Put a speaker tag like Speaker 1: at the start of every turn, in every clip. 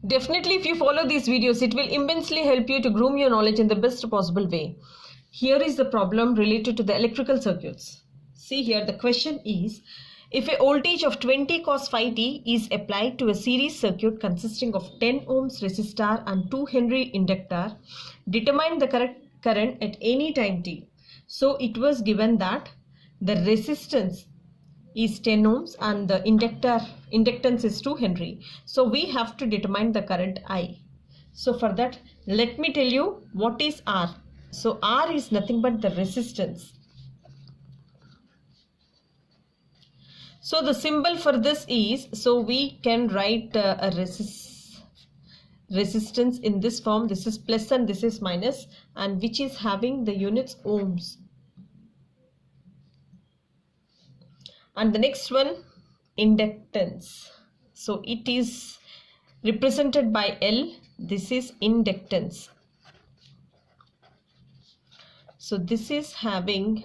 Speaker 1: Definitely, if you follow these videos, it will immensely help you to groom your knowledge in the best possible way. Here is the problem related to the electrical circuits. See here, the question is, if a voltage of 20 cos phi t is applied to a series circuit consisting of 10 ohms resistor and 2 Henry inductor, determine the correct current at any time t. So it was given that the resistance is 10 ohms and the inductance is 2 Henry. So we have to determine the current I. So for that, let me tell you what is R. So R is nothing but the resistance. So the symbol for this is, so we can write a resistance in this form. This is plus and this is minus, and which is having the units ohms. And the next one, inductance. So it is represented by L. This is inductance. So this is having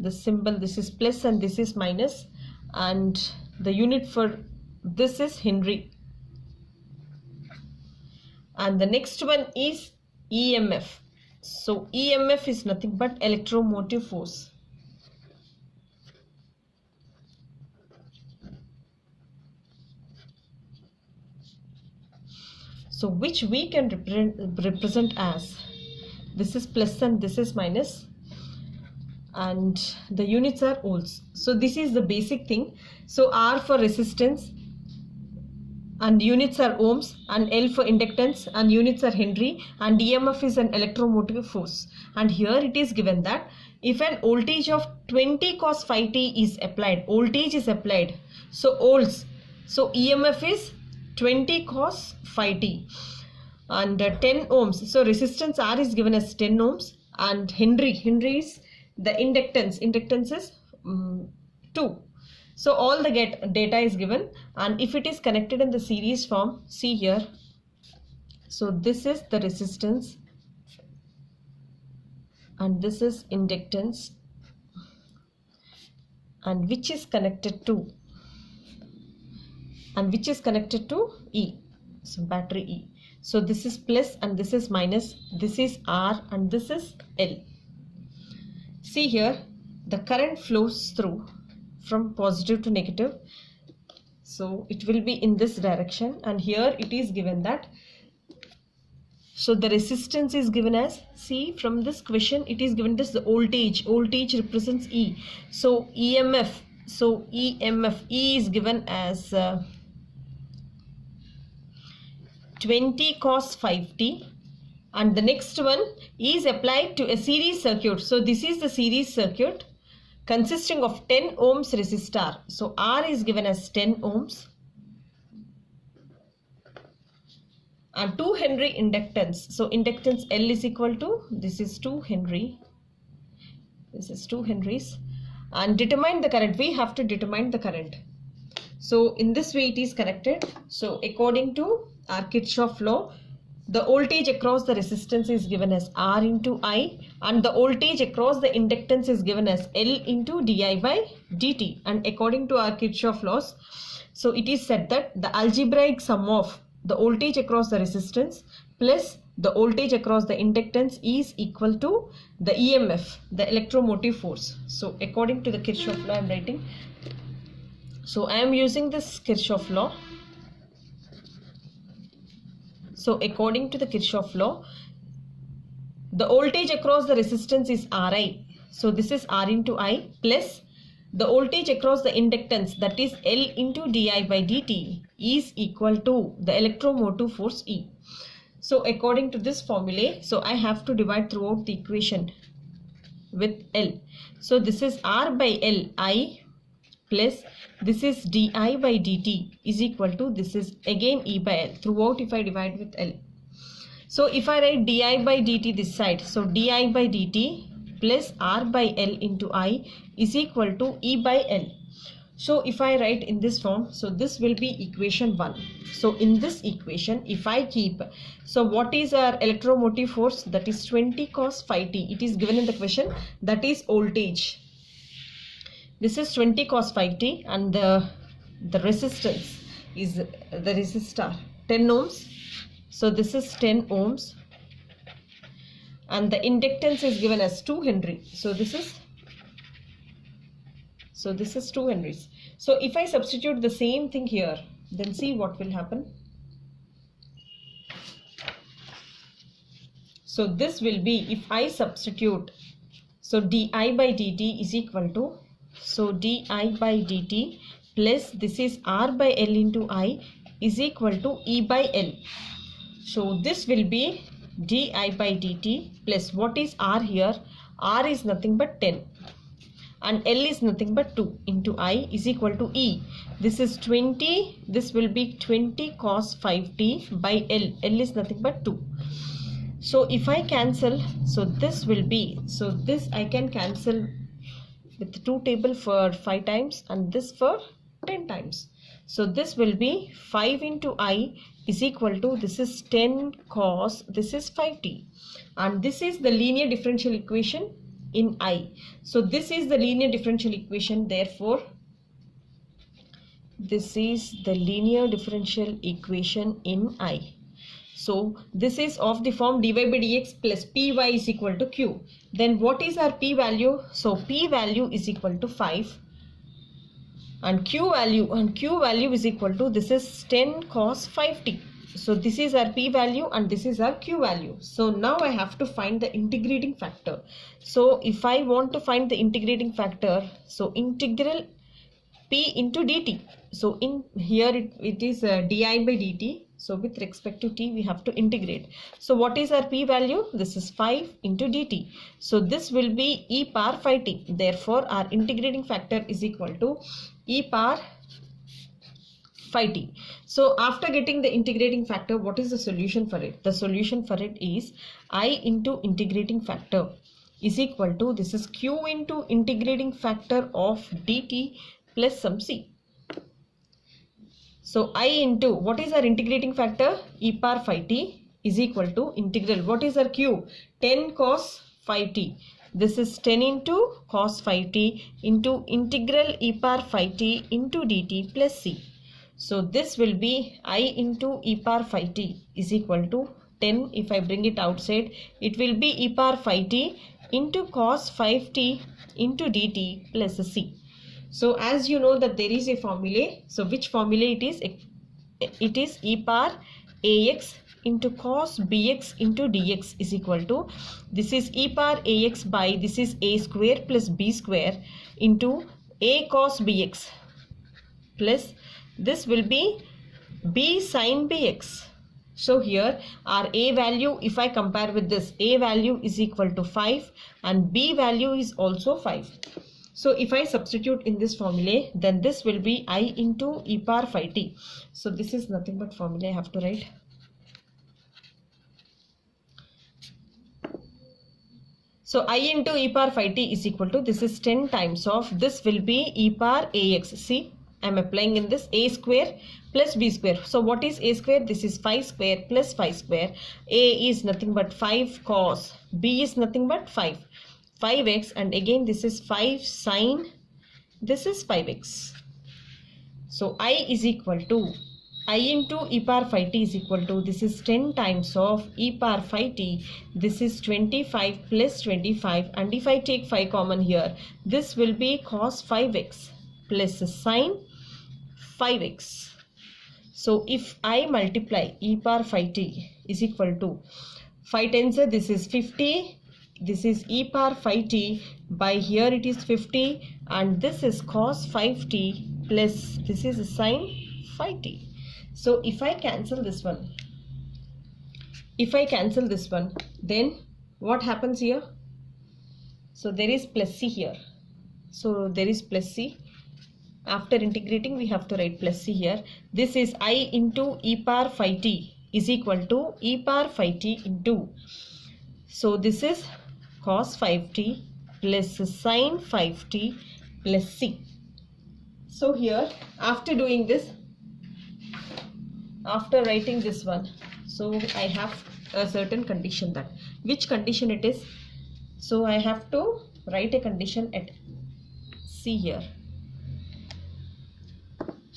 Speaker 1: the symbol, this is plus and this is minus, and the unit for this is Henry. And the next one is EMF. So EMF is nothing but electromotive force. So which we can represent as, this is plus and this is minus, and the units are volts. So this is the basic thing. So R for resistance and units are ohms, and L for inductance and units are Henry, and EMF is an electromotive force. And here it is given that if an voltage of 20 cos phi t is applied, voltage is applied, so volts, so EMF is 20 cos phi t, and 10 ohms, so resistance R is given as 10 ohms, and Henry is the inductance is 2. So all the data is given, and if it is connected in the series form, see here, so this is the resistance and this is inductance, and which is connected to E, so battery E. So this is plus and this is minus, this is R and this is L. See here, the current flows through from positive to negative, so it will be in this direction, and here it is given that, so the resistance is given as, see from this question it is given this, the voltage represents E. So EMF, so EMF, E is given as 20 cos 5t, and the next one is applied to a series circuit. So this is the series circuit consisting of 10 ohms resistor. So R is given as 10 ohms and 2 Henry inductance. So inductance L is equal to, this is 2 Henry, this is 2 Henries, and determine the current. We have to determine the current. So in this way it is connected. So according to our Kirchhoff law, the voltage across the resistance is given as R into I, and the voltage across the inductance is given as L into di by dt. And according to our Kirchhoff laws, so it is said that the algebraic sum of the voltage across the resistance plus the voltage across the inductance is equal to the EMF, the electromotive force. So according to the Kirchhoff law I am writing. So I am using this Kirchhoff law. So according to the Kirchhoff law, the voltage across the resistance is Ri. So this is R into I plus the voltage across the inductance, that is L into di by dt, is equal to the electromotive force E. So according to this formula, so I have to divide throughout the equation with L. So this is R by L I plus this is di by dt is equal to, this is again E by L throughout if I divide with L. So if I write di by dt this side, so di by dt plus R by L into I is equal to E by L. So if I write in this form, so this will be equation 1. So in this equation, if I keep, so what is our electromotive force? That is 20 cos phi t. It is given in the question, that is voltage. This is 20 cos phi t, and the resistance. is the resistor 10 ohms. So this is 10 ohms and the inductance is given as 2 Henry. So this is 2 Henries. So if I substitute the same thing here, then see what will happen. So this will be, if I substitute, so di by dt is equal to, so di by dt plus this is R by L into I is equal to E by L. So this will be di by dt plus what is R here? R is nothing but 10 and L is nothing but 2 into I is equal to E. This is 20, this will be 20 cos 5t by L. L is nothing but 2. So if I cancel, so this will be, so this I can cancel with the 2 table for 5 times and this for 10 times. So this will be 5 into I is equal to, this is 10 cos, this is 5t, and this is the linear differential equation in I. So this is the linear differential equation, therefore this is the linear differential equation in I. So this is of the form dy by dx plus py is equal to q. Then what is our p value? So p value is equal to 5 and q value is equal to, this is 10 cos 5t. So this is our p value and this is our q value. So now I have to find the integrating factor. So if I want to find the integrating factor, so integral p into dt. So in here it is di by dt. So with respect to t we have to integrate. So what is our p value? This is 5 into dt. So this will be e power 5t. Therefore our integrating factor is equal to e power 5t. So after getting the integrating factor, what is the solution for it? The solution for it is I into integrating factor is equal to, this is q into integrating factor of dt plus some c. So I into, what is our integrating factor? E power 5t is equal to integral, what is our q? 10 cos 5t. This is 10 into cos 5t into integral e power 5t into dt plus c. So this will be I into e power 5t is equal to 10. If I bring it outside, it will be e power 5t into cos 5t into dt plus c. So as you know that there is a formula. So which formula it is? It is e power ax into cos bx into dx is equal to, this is e power ax by, this is a square plus b square into a cos bx plus this will be b sin bx. So here our a value, if I compare with this, a value is equal to 5 and b value is also 5. So if I substitute in this formula, then this will be I into e power 5t. So this is nothing but formula I have to write. So I into e power 5t is equal to, this is 10 times of, this will be e power ax. See, I am applying in this a square plus b square. So what is a square? This is 5 square plus 5 square. A is nothing but 5 cos, b is nothing but 5x, and again this is 5 sine, this is 5x. So I is equal to, I into e power 5t is equal to, this is 10 times of e power 5t, this is 25 plus 25, and if I take 5 common here, this will be cos 5x plus sine 5x. So if I multiply e power 5t is equal to 5 tens, this is 50, this is e power 5t by here it is 50, and this is cos 5t plus this is sine 5t. So if I cancel this one, then what happens here? So there is plus c here. So there is plus c. After integrating we have to write plus c here. This is I into e power 5t is equal to e power 5t into, so this is cos 5t plus sine 5t plus c. So here after doing this, after writing this one, so I have a certain condition. That which condition it is? So I have to write a condition at c here.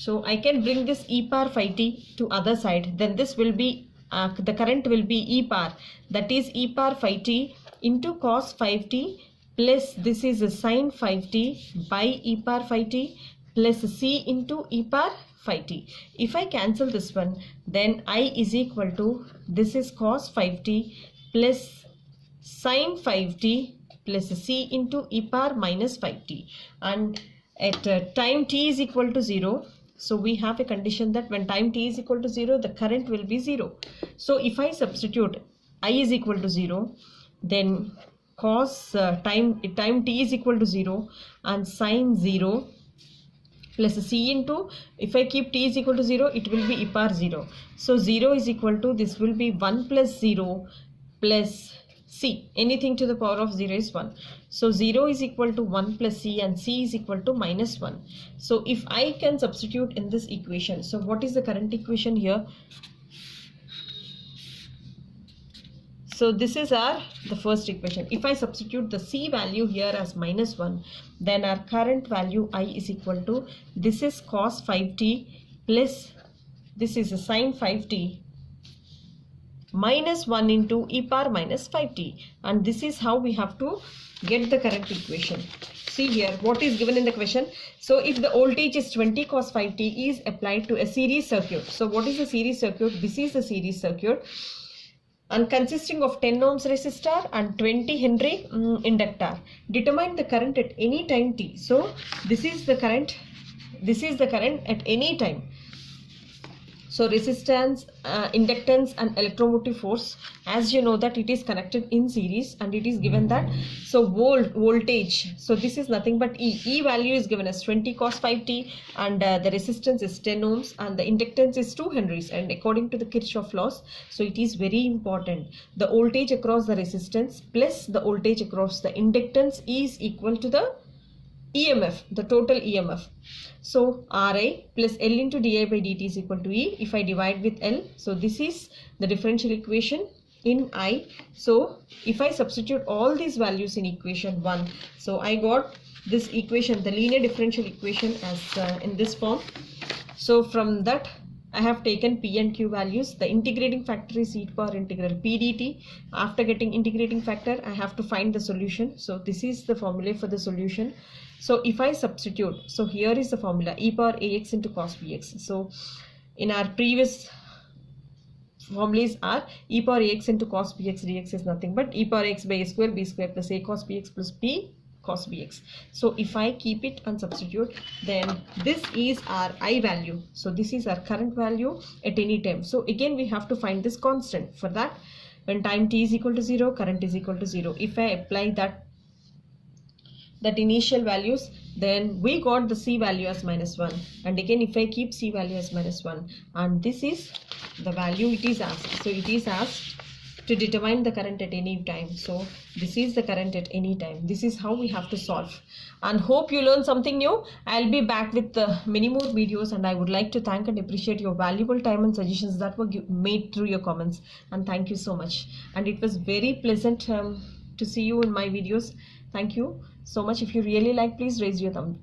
Speaker 1: So I can bring this e power phi t to other side. Then this will be the current will be e power, that is e power phi t into cos phi t plus this is a sin phi t by e power phi t plus c into e power phi t. If I cancel this one, then I is equal to, this is cos phi t plus sin phi t plus c into e power minus phi t. And at time t is equal to 0, so we have a condition that when time t is equal to 0, the current will be 0. So if I substitute I is equal to 0, then cos time t is equal to 0 and sin 0 plus c into, if I keep t is equal to 0, it will be e power 0. So 0 is equal to, this will be 1 plus 0 plus c. Anything to the power of 0 is 1. So 0 is equal to 1 plus c and c is equal to minus 1. So if I can substitute in this equation, so what is the current equation here? So this is the first equation. If I substitute the c value here as minus 1, then our current value I is equal to, this is cos phi t plus this is a sin phi t minus 1 into e power minus phi t. And this is how we have to get the current equation. See here what is given in the question. So if the voltage is 20 cos phi t is applied to a series circuit. So what is a series circuit? This is a series circuit and consisting of 10 ohms resistor and 20 Henry inductor. Determine the current at any time t. So this is the current at any time. So resistance, inductance and electromotive force, as you know that it is connected in series and it is given that, so voltage, so this is nothing but E value is given as 20 cos phi t and the resistance is 10 ohms and the inductance is 2 henries, and according to the Kirchhoff laws, so it is very important, the voltage across the resistance plus the voltage across the inductance is equal to the EMF, the total EMF. So Ri plus L into di by dt is equal to E. If I divide with L, so this is the differential equation in I. So if I substitute all these values in equation 1, so I got this equation, the linear differential equation, as in this form. So from that I have taken P and Q values. The integrating factor is e to power integral P dt. After getting integrating factor, I have to find the solution. So this is the formula for the solution. So if I substitute, so here is the formula, e power ax into cos bx. So in our previous formulas are e power ax into cos bx dx is nothing but e power x by a square b square plus a cos bx plus b cos bx. So if I keep it and substitute, then this is our I value. So this is our current value at any time. So again we have to find this constant. For that, when time t is equal to 0, current is equal to 0. If I apply that initial values, then we got the C value as minus 1, and again if I keep C value as minus 1, and this is the value it is asked. So it is asked to determine the current at any time. So this is the current at any time. This is how we have to solve, and hope you learn something new. I'll be back with many more videos, and I would like to thank and appreciate your valuable time and suggestions that were made through your comments, and thank you so much. And it was very pleasant to see you in my videos. Thank you so much. If you really like, please raise your thumb.